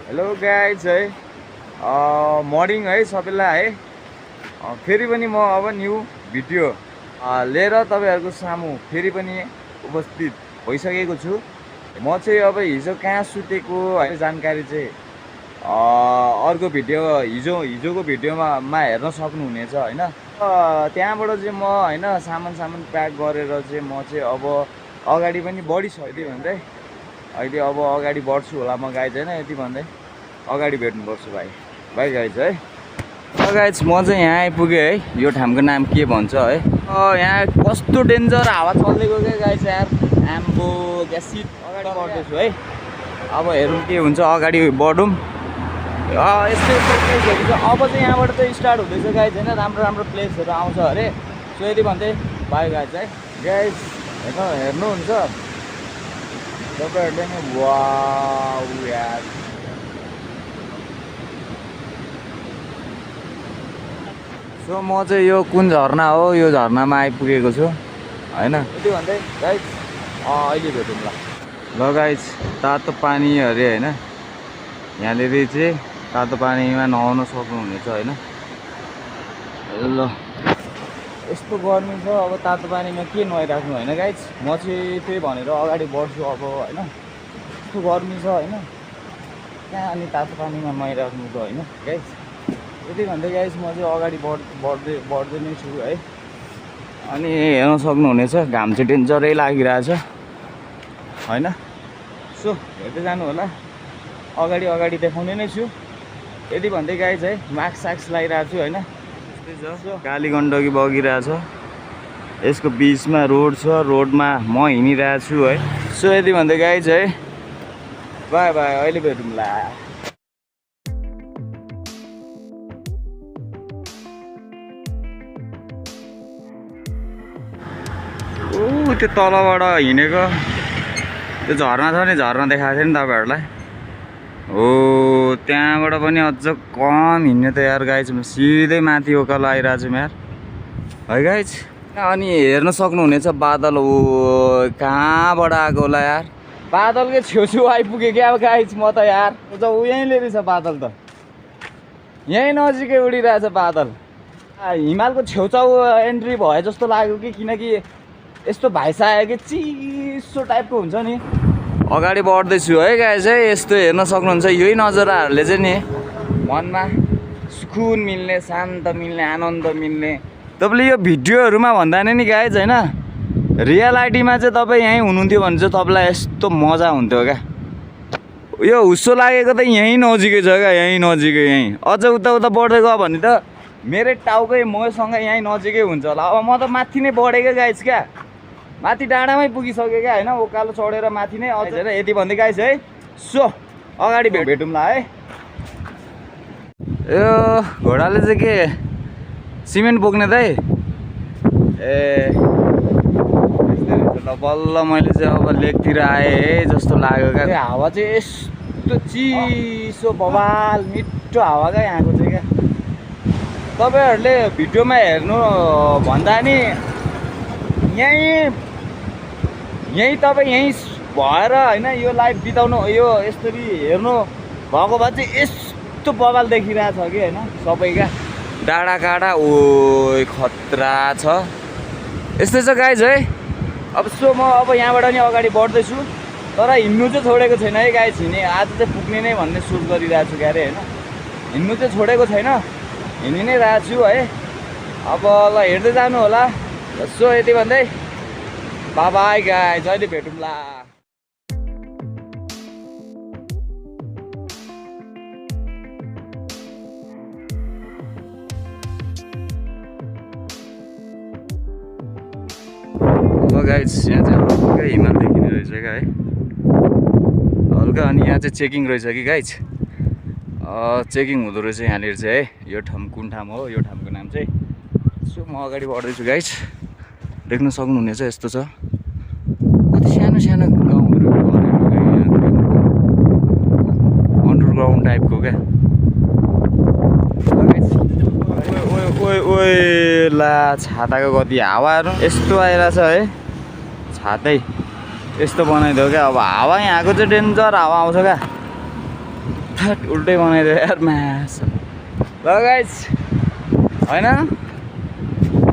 Hello guys है morning है सबैलाई है फेरि पनि म अब न्यू भिडियो लिएर तपाईँहरूको सामु फेरि पनि उपस्थित भइसकेको छु। म चाहिँ अब हिजो कहाँ सुतेको है जानकारी चाहिँ अर्को भिडियो हिजोको भिडियोमा हेर्न सक्नुहुनेछ होइन। त्यहाँबाट चाहिँ म होइन सामान प्याक गरेर चाहिँ म चाहिँ अब अगाडि पनि बढिसक्यो भन्दै अहिले अब अगाडि बढ्छु होला म गाइज होइन। यति भन्दै अगाडि भेट्नुपर्छ भाइ गाइज है। गाइज म चाहिँ यहाँ आइपुगेँ है। यो ठाउँको नाम के भन्छ है। यहाँ कस्तो डेन्जर हावा चलेको क्या गाइज यार। आम्बो ग्यासिट अगाडि बढ्दैछु है। अब हेरौँ के हुन्छ अगाडि बढौँ। यस्तो प्लेसहरू छ अब चाहिँ यहाँबाट चाहिँ स्टार्ट हुँदैछ गाइज होइन। राम्रो प्लेसहरू आउँछ अरे। सो यति भन्दै बाई गाइज है। गाइज हेर्नुहुन्छ तपाईँहरूले नि वाउ यार। सो म चाहिँ यो कुन झरना हो यो झरनामा आइपुगेको छु होइन। यति भन्दै गाइज अहिले भेटौँ ल गाइज। तातो पानी अरे होइन। यहाँनिर चाहिँ तातो पानीमा नुहाउन सक्नुहुनेछ होइन। ल यस्तो गर्मी छ अब तातो पानीमा के नुहाइराख्नु होइन गाइज। म चाहिँ त्यही भनेर अगाडि बढ्छु अब होइन। यस्तो गर्मी छ होइन। कहाँ अनि तातो पानीमा नुहाइराख्नु त होइन गाइज। यति भन्दै गाइज म चाहिँ अगाडि बढ्दै नै छु है। अनि हेर्न सक्नुहुनेछ घाम चाहिँ डेन्जरै लागिरहेछ होइन। सो हेर्दै जानु होला। अगाडि देखाउने नै छु। यति भन्दै गाइज है मास्क साक्स लगाइरहेको छु होइन। काली गण्डकी बगिरहेछ। यसको बिचमा रोड छ। रोडमा म हिँडिरहेको छु है। सो यति भन्दै गाइज है बाई अहिले भेटौँला। त्यो तलबाट हिँडेको त्यो झरना छ नि झरना देखाएको थियो नि तपाईँहरूलाई। हो त्यहाँबाट पनि अझ कम हिँड्ने त यार गाइज। म सिधै माथि उकालो आइरहेको छु यार है गाइज। अनि हेर्न सक्नुहुनेछ बादल हो कहाँबाट आएको होला यार। बादलकै छेउछेउ आइपुग्यो क्या अब गाइज म त यार। यहीँले रहेछ बादल त यहीँ नजिकै उडिरहेछ बादल। हिमालको छेउछाउ एन्ट्री भए जस्तो लाग्यो कि किनकि यस्तो भाइस आयो कि चिसो टाइपको हुन्छ नि। अगाडि बढ्दैछु है गाइज है। यस्तो हेर्न सक्नुहुन्छ यही नजाराहरूले चाहिँ नि मनमा सुकुन मिल्ने शान्त मिल्ने आनन्द मिल्ने। तपाईँले यो भिडियोहरूमा भन्दा नि गाइज होइन रियालिटीमा चाहिँ तपाईँ यहीँ हुनुहुन्थ्यो भने चाहिँ तपाईँलाई यस्तो मजा हुन्थ्यो क्या। यो हुस्सो लागेको त यहीँ नजिकै छ क्या। यहीँ नजिकै यहीँ अझ उता बढ्दै गयो भने त मेरै टाउकै मसँग यहीँ नजिकै हुन्छ होला। अब म त माथि नै बढेको गाइज क्या। माथि डाँडामै पुगिसक्यो क्या होइन। उकालो चढेर माथि नै अझ यति भन्दै गाइज है। सो अगाडि भेटौँला है। यो घोडाले चाहिँ के सिमेन्ट बोक्ने दाइ ए ल बल्ल मैले चाहिँ अब लेकतिर आएँ है जस्तो लाग्यो क्या। हावा चाहिँ यस्तो चिसो बवाल मिठो हावा क्या यहाँको चाहिँ क्या। तपाईँहरूले भिडियोमा हेर्नु भन्दा नि यहीँ तपाईँ यहीँ भएर होइन यो लाइभ बिताउनु यो यसरी हेर्नु भएको भए चाहिँ यस्तो बवाल देखिरहेछ कि होइन सबै क्या। डाँडा काँडा ओ खतरा छ। यस्तै छ गाइज है। अब सो म अब यहाँबाट नि अगाडि बढ्दैछु तर हिँड्नु चाहिँ छोडेको छैन है गाइज। हिँड्ने आज चाहिँ पुग्ने नै भन्ने सोच गरिरहेको छु क्यारे होइन। हिँड्नु चाहिँ छोडेको छैन हिँडि नै रहेको छु है। अब ल हेर्दै जानु होला। सो यति भन्दै बाई गाइज अहिले भेटौँला। अब गाइज यहाँ चाहिँ हल्का हिमाल देखिने रहेछ क्या है हल्का। अनि यहाँ चाहिँ चेकिङ रहेछ कि गाइज। चेकिङ हुँदो रहेछ यहाँनिर चाहिँ है। यो ठाउँ कुन ठाउँ हो यो ठाउँको नाम चाहिँ। सो म अगाडि बढ्दैछु गाइज। देख्न सक्नुहुनेछ यस्तो छ कति सानो सानो गाउँहरू घरहरू अन्डरग्राउन्ड टाइपको क्या। ओए ला छाताको कति हावाहरू यस्तो आइरहेछ है। छातै यस्तो बनाइदियो क्या। अब हावा यहाँको चाहिँ डेन्जर हावा आउँछ क्या। उल्टै बनाइदियो यार म्यास। ल गाइस होइन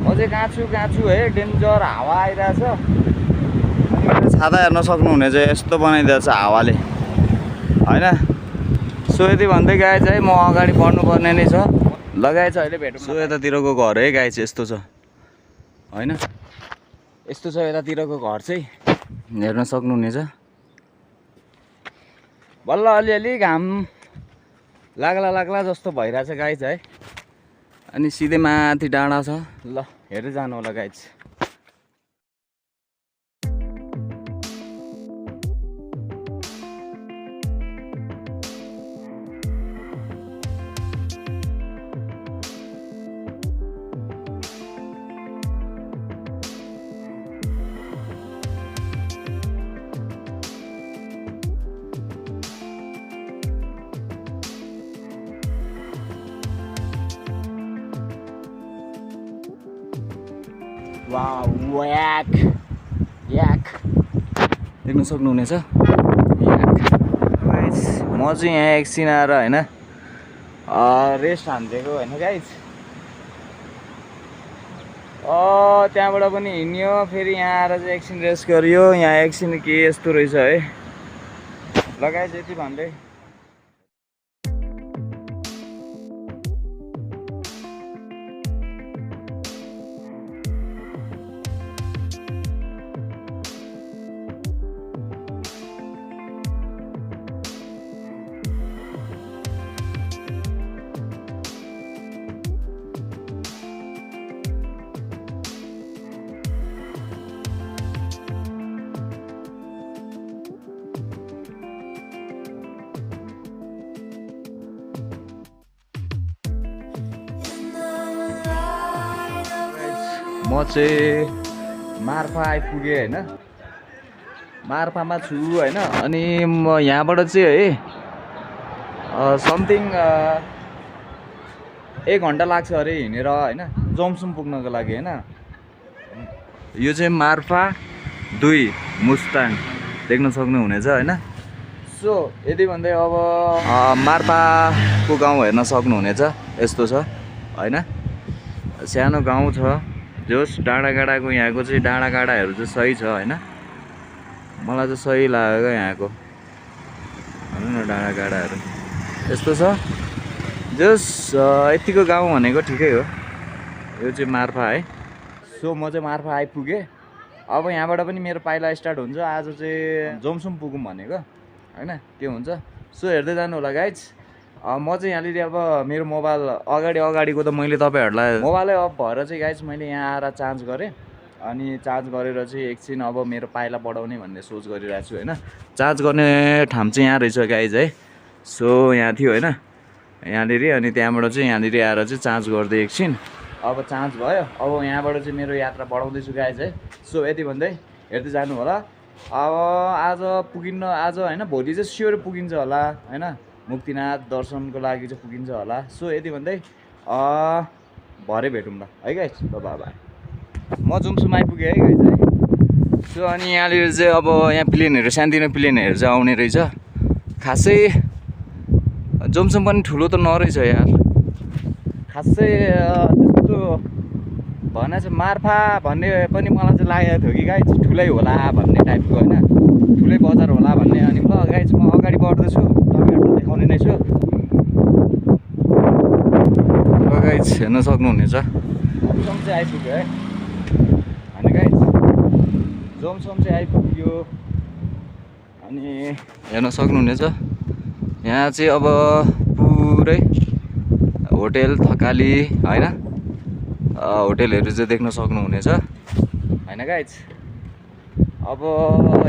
म चाहिँ कहाँ छु है, डेन्जर हावा आइरहेछ। मेरो छाता हेर्न सक्नुहुनेछ, यस्तो बनाइदिएको छ हावाले होइन। सो यति भन्दै गाइस है म अगाडि बढ्नुपर्ने नै छ। ल गाइस अहिले भेटौँ। सो यतातिरको घर है गाइस यस्तो छ होइन, यस्तो छ यतातिरको घर चाहिँ हेर्न सक्नुहुनेछ। बल्ल अलिअलि घाम लाग्ला जस्तो भइरहेछ गाइस है। अनि सिधै माथि डाँडा छ, ल हेर्दै जानु होला गाइस। वाउ याक याक देख्न सक्नुहुनेछ। म चाहिँ यहाँ एकछिन आएर होइन रेस्ट हानिदिएको होइन गाइस। त्यहाँबाट पनि हिँड्यो, फेरि यहाँ आएर चाहिँ एकछिन रेस्ट गरियो। यहाँ एकछिन के यस्तो रहेछ है। ल गाइस यति भन्दै म चाहिँ मार्फा आइपुगेँ होइन, मार्फामा छु होइन। अनि म यहाँबाट चाहिँ है समथिङ 1 घन्टा लाग्छ अरे हिँडेर होइन जोमसुम पुग्नको लागि होइन। यो चाहिँ मार्फा 2 मुस्ताङ देख्न सक्नुहुनेछ होइन। सो यति भन्दै अब मार्फाको गाउँ हेर्न सक्नुहुनेछ, यस्तो छ होइन। सानो गाउँ छ जोस्। डाँडाकाँडाको यहाँको चाहिँ डाँडाकाँडाहरू चाहिँ सही छ होइन, मलाई चाहिँ सही लाग्यो यहाँको भनौँ न। डाँडाकाँडाहरू यस्तो छ जोस्। यतिको गाउँ भनेको ठिकै हो। यो चाहिँ मार्फा है। सो म चाहिँ मार्फा आइपुगेँ। अब यहाँबाट पनि मेरो पाइला स्टार्ट हुन्छ। आज चाहिँ जोमसुम पुगौँ भनेको होइन, त्यो हुन्छ। सो हेर्दै जानु होला गाइज। म चाहिँ यहाँनिर अब मेरो मोबाइल अगाडिको त मैले तपाईँहरूलाई मोबाइलै अफ भएर चाहिँ गाइज मैले यहाँ आएर चार्ज गरेँ। अनि चार्ज गरेर चाहिँ एकछिन अब मेरो पाइला बढाउने भन्ने सोच गरिरहेको छु होइन। चार्ज गर्ने ठाउँ चाहिँ यहाँ रहेछ गाइज है। सो यहाँ थियो होइन यहाँनिर, अनि त्यहाँबाट चाहिँ यहाँनिर आएर चाहिँ चार्ज गर्दै एकछिन अब चार्ज भयो। अब यहाँबाट चाहिँ मेरो यात्रा बढाउँदैछु गाइज है। सो यति भन्दै हेर्दै जानु होला। अब आज पुगिन्न, आज होइन भोलि चाहिँ स्योर पुगिन्छ होला होइन, मुक्तिनाथ दर्शनको लागि चाहिँ पुगिन्छ होला। सो यति भन्दै भरे भेटौँ ल है गाइस। ल बाई। म जोमसुम आइपुगेँ है गाइस है। सो अनि यहाँनिर चाहिँ अब यहाँ प्लेनहरू सानोतिनो प्लेनहरू चाहिँ आउने रहेछ। खासै जोमसुम पनि ठुलो त नरहेछ यार, खासै त्यस्तो भने चाहिँ मार्फा भन्ने पनि मलाई चाहिँ लागेको थियो कि गाइस ठुलै होला भन्ने टाइपको होइन, ठुलै बजार होला भन्ने। अनि ल गाइस म अगाडि बढ्दैछु, तपाईँहरूलाई देखाउने नै छु। ल गाइस हेर्न सक्नुहुनेछ जोमसुम चाहिँ आइपुग्यो है होइन गाइस। जोमसुम चाहिँ आइपुग्यो अनि हेर्न सक्नुहुनेछ। यहाँ चाहिँ अब पुरै होटेल थकाली होइन, होटेलहरू चाहिँ देख्न सक्नुहुनेछ होइन गाइज। अब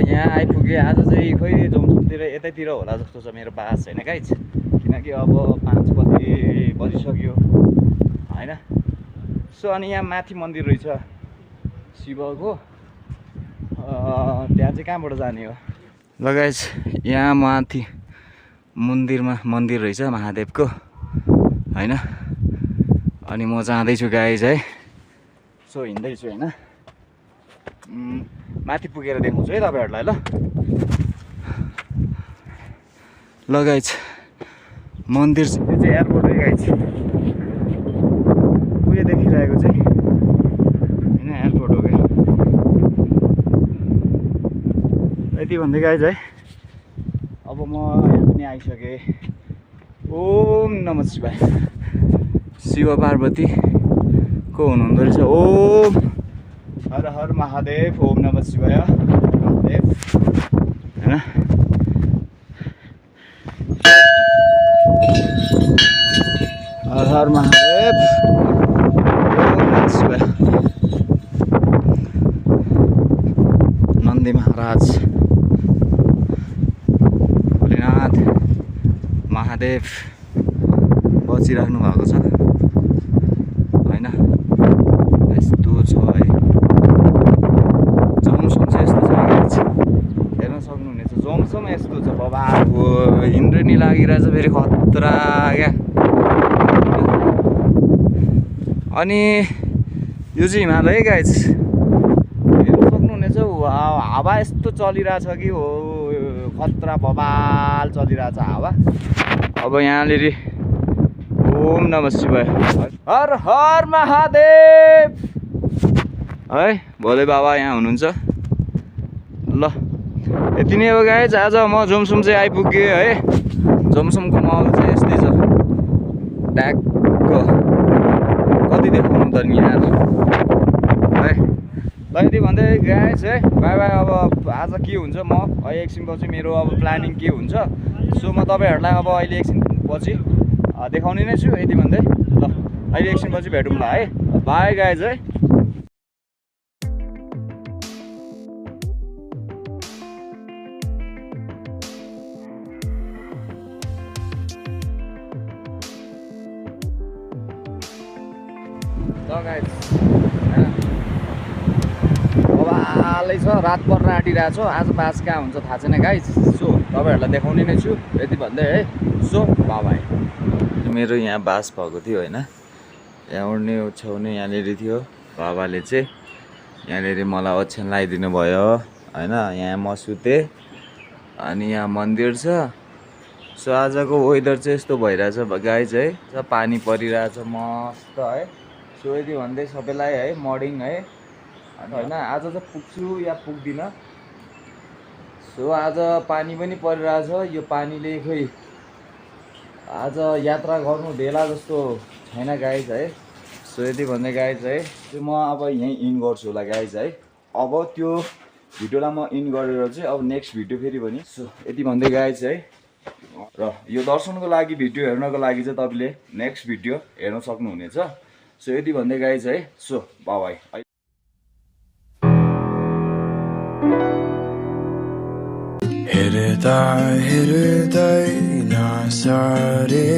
यहाँ आइपुगेँ। आज चाहिँ खोइ जोमसुमतिर यतैतिर होला जस्तो छ मेरो बास होइन गाइज, किनकि अब 5 बजिसक्यो होइन। सो अनि यहाँ माथि मन्दिर रहेछ शिवको, त्यहाँ चाहिँ कहाँबाट जाने हो। ल गाइज यहाँ माथि मन्दिर रहेछ महादेवको होइन। अनि म जाँदैछु गाइज है। सो हिँड्दैछु होइन, माथि पुगेर देखाउँछु है तपाईँहरूलाई। ल गाइज मन्दिर छ। यो चाहिँ एयरपोर्ट हो गाइज। उयो देखिरहेको चाहिँ होइन एयरपोर्ट हो क्या। यति भन्दै गाइज है अब म यहाँ पनि आइसकेँ। ओम नमः शिवाय। शिव पार्वती को हुनुहुँदो रहेछ। ओम हर हर महादेव। ओम नमः शिवाय महादेव होइन। हर हर महादेव। ओम नमः शिवाय। नन्दी महाराज भोलेनाथ महादेव बचिराख्नु भएको छ होइन। यस्तो छ है जमसम चाहिँ यस्तो छ हेर्न सक्नुहुनेछ। जमसम यस्तो छ बाबाको हिन्द्रेनी लागिरहेछ फेरि खतरा क्या। अनि यो चाहिँ हिमालय गाइज हेर्न सक्नुहुनेछ। हावा यस्तो चलिरहेछ कि हो खतरा बबाल चलिरहेछ हावा। अब यहाँनिर ओम नमः शिवाय हर हर महादेव है भोले बाबा यहाँ हुनुहुन्छ। ल यति नै हो गाइज। आज म जोमसोम चाहिँ आइपुगेँ है। जोमसोमको महल चाहिँ यस्तै छ ट्याक्क। कति देखाउनु त नि यार है। ल यति भन्दै गाइज है बाई बाई। अब आज के हुन्छ म अहिले एकछिनपछि मेरो अब प्लानिङ के हुन्छ सो म तपाईँहरूलाई अब अहिले एकछिनपछि देखाउने नै छु। यति भन्दै ल अहिले एकछिनपछि भेटौँला है। बाई गाइज है। ल गाइज बबालै छ रात पर्न आँटिरहेको छ। आज बास कहाँ हुन्छ थाहा छैन गाइज। सो तपाईँहरूलाई देखाउने नै छु यति भन्दै है। सो बाबाई मेरो यहाँ बास भएको थियो होइन। यहाँ उड्ने ओछ्याउने यहाँनिर थियो। बाबाले चाहिँ यहाँनिर मलाई ओछ्यान लगाइदिनु भयो होइन। यहाँ म सुतेँ अनि यहाँ मन्दिर छ। सो आजको वेदर चाहिँ यस्तो भइरहेछ गाइज है। पानी परिरहेछ मस्त है। सो यति भन्दै सबैलाई है मर्निङ है होइन। आज चाहिँ पुग्छु या पुग्दिनँ। सो आज पानी पनि परिरहेछ। यो पानीले खोइ आज यात्रा गर्नु ढेला जस्तो छैन गाइज है। सो यति भन्दै गाइज है म अब यहीँ इन गर्छु होला गाइज है। अब त्यो भिडियोलाई म इन गरेर चाहिँ अब नेक्स्ट भिडियो फेरि पनि। सो यति भन्दै गाइज है र यो दर्शनको लागि भिडियो हेर्नको लागि चाहिँ तपाईँले नेक्स्ट भिडियो हेर्न सक्नुहुनेछ। सो यति भन्दै गाइज है। सो बाई हेर्दै नसरेरै